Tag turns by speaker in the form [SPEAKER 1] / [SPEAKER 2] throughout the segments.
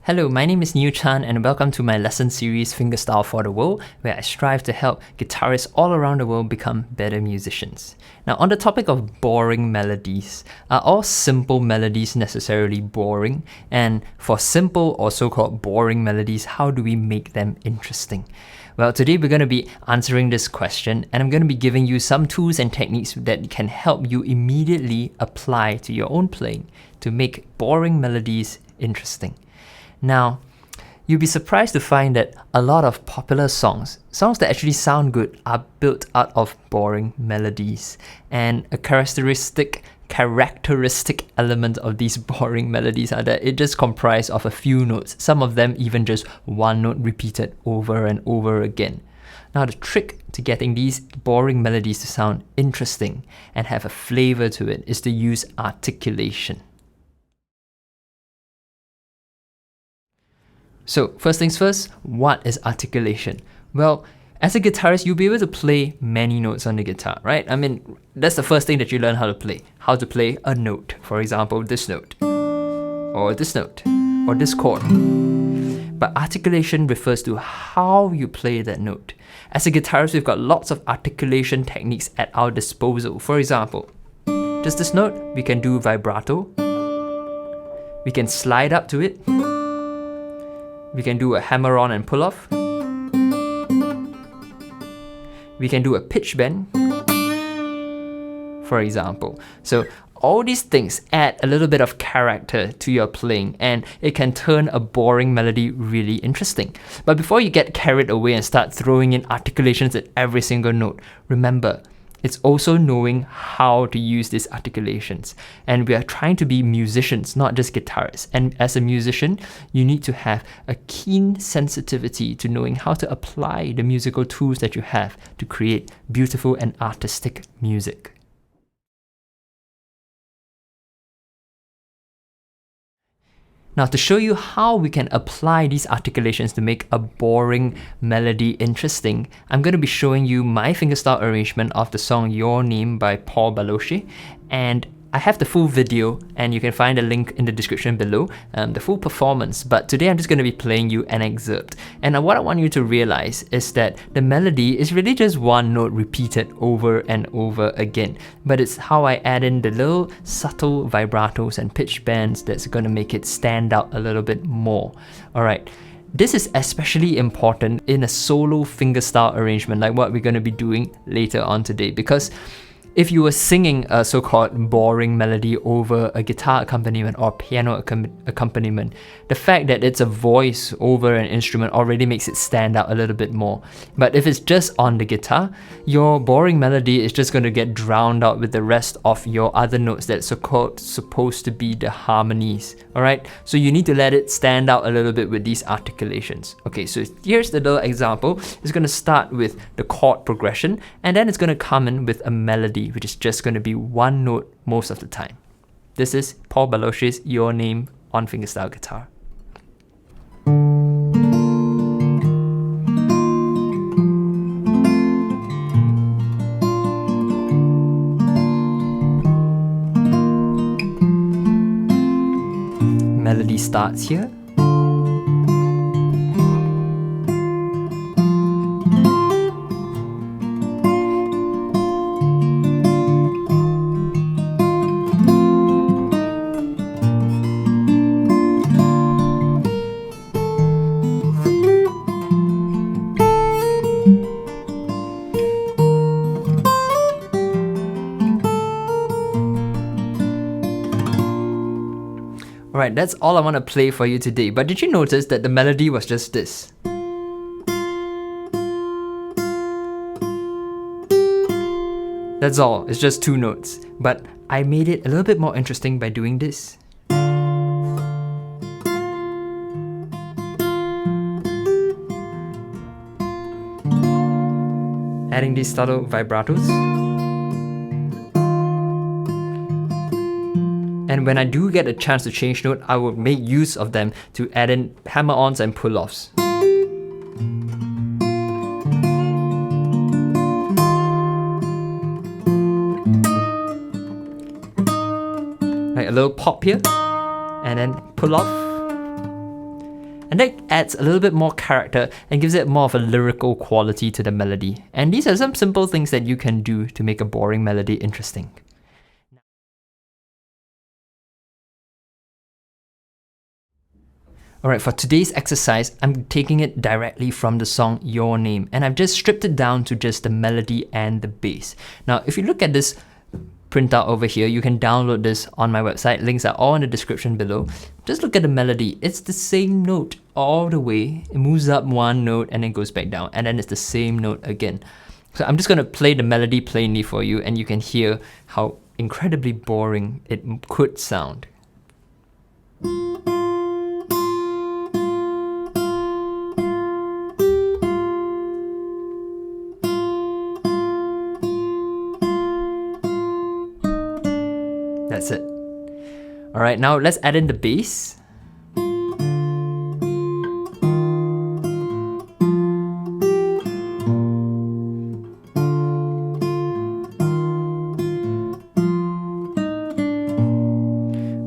[SPEAKER 1] Hello, my name is Niu Chan and welcome to my lesson series Fingerstyle For The World, where I strive to help guitarists all around the world become better musicians. Now, on the topic of boring melodies, are all simple melodies necessarily boring? And for simple or so-called boring melodies, how do we make them interesting? Well, today we're going to be answering this question, and I'm going to be giving you some tools and techniques that can help you immediately apply to your own playing to make boring melodies interesting. Now, you'll be surprised to find that a lot of popular songs that actually sound good, are built out of boring melodies. And a characteristic element of these boring melodies are that it just comprises of a few notes, some of them even just one note repeated over and over again. Now, the trick to getting these boring melodies to sound interesting and have a flavor to it is to use articulation. So first things first, what is articulation? Well, as a guitarist, you'll be able to play many notes on the guitar, right? I mean, that's the first thing that you learn how to play a note. For example, this note, or this note, or this chord. But articulation refers to how you play that note. As a guitarist, we've got lots of articulation techniques at our disposal. For example, just this note, we can do vibrato. We can slide up to it. We can do a hammer-on and pull-off. We can do a pitch bend, for example. So all these things add a little bit of character to your playing, and it can turn a boring melody really interesting. But before you get carried away and start throwing in articulations at every single note, remember, it's also knowing how to use these articulations. And we are trying to be musicians, not just guitarists. And as a musician, you need to have a keen sensitivity to knowing how to apply the musical tools that you have to create beautiful and artistic music. Now, to show you how we can apply these articulations to make a boring melody interesting, I'm going to be showing you my fingerstyle arrangement of the song Your Name by Paul Baloche, and I have the full video, and you can find a link in the description below, the full performance. But today I'm just going to be playing you an excerpt. And what I want you to realize is that the melody is really just one note repeated over and over again. But it's how I add in the little subtle vibratos and pitch bends that's going to make it stand out a little bit more. Alright. This is especially important in a solo fingerstyle arrangement like what we're going to be doing later on today, because if you were singing a so-called boring melody over a guitar accompaniment or piano accompaniment, the fact that it's a voice over an instrument already makes it stand out a little bit more. But if it's just on the guitar, your boring melody is just going to get drowned out with the rest of your other notes that's supposed to be the harmonies. Alright, so you need to let it stand out a little bit with these articulations. Okay, so here's the little example. It's going to start with the chord progression, and then it's going to come in with a melody, which is just going to be one note most of the time. This is Paul Baloche's Your Name on fingerstyle guitar. Melody starts here. Alright, that's all I want to play for you today. But did you notice that the melody was just this? That's all, it's just two notes. But I made it a little bit more interesting by doing this. Adding these subtle vibratos. And when I do get a chance to change note, I will make use of them to add in hammer-ons and pull-offs. Like a little pop here, and then pull off, And that adds a little bit more character and gives it more of a lyrical quality to the melody. And these are some simple things that you can do to make a boring melody interesting. Alright, for today's exercise, I'm taking it directly from the song Your Name, and I've just stripped it down to just the melody and the bass. Now, if you look at this printout over here, you can download this on my website. Links are all in the description below. Just look at the melody. It's the same note all the way. It moves up one note and then goes back down, and then it's the same note again. So I'm just going to play the melody plainly for you, and you can hear how incredibly boring it could sound. That's it. Alright, now let's add in the bass.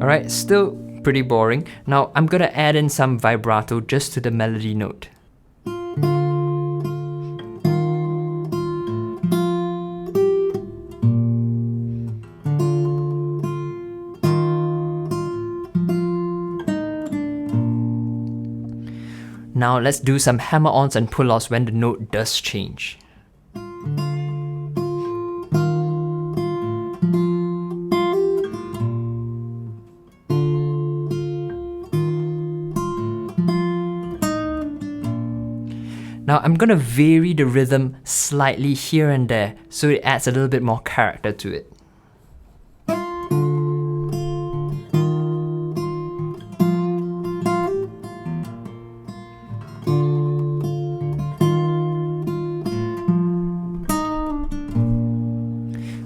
[SPEAKER 1] Alright, still pretty boring. Now I'm gonna add in some vibrato just to the melody note. Now let's do some hammer-ons and pull-offs when the note does change. Now I'm gonna vary the rhythm slightly here and there so it adds a little bit more character to it.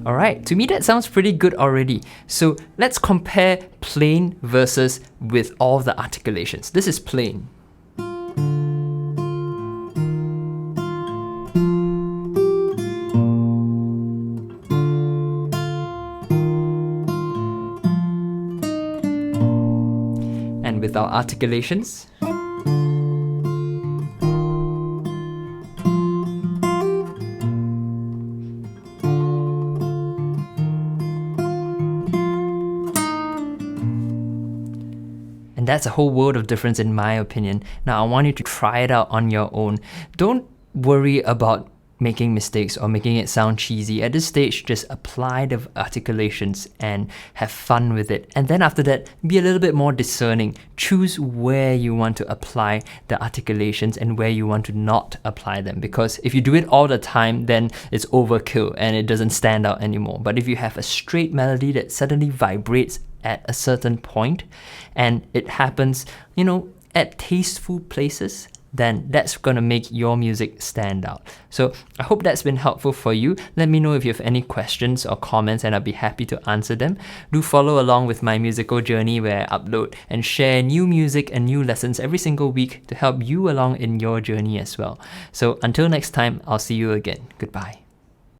[SPEAKER 1] Alright, to me that sounds pretty good already. So let's compare plain versus with all the articulations. This is plain. And with our articulations. And that's a whole world of difference in my opinion. Now I want you to try it out on your own. Don't worry about making mistakes or making it sound cheesy. At this stage, just apply the articulations and have fun with it. And then after that, be a little bit more discerning. Choose where you want to apply the articulations and where you want to not apply them. Because if you do it all the time, then it's overkill and it doesn't stand out anymore. But if you have a straight melody that suddenly vibrates at a certain point and it happens, you know, at tasteful places, then that's gonna make your music stand out. So I hope that's been helpful for you. Let me know if you have any questions or comments and I'll be happy to answer them. Do follow along with my musical journey where I upload and share new music and new lessons every single week to help you along in your journey as well. So until next time, I'll see you again. Goodbye.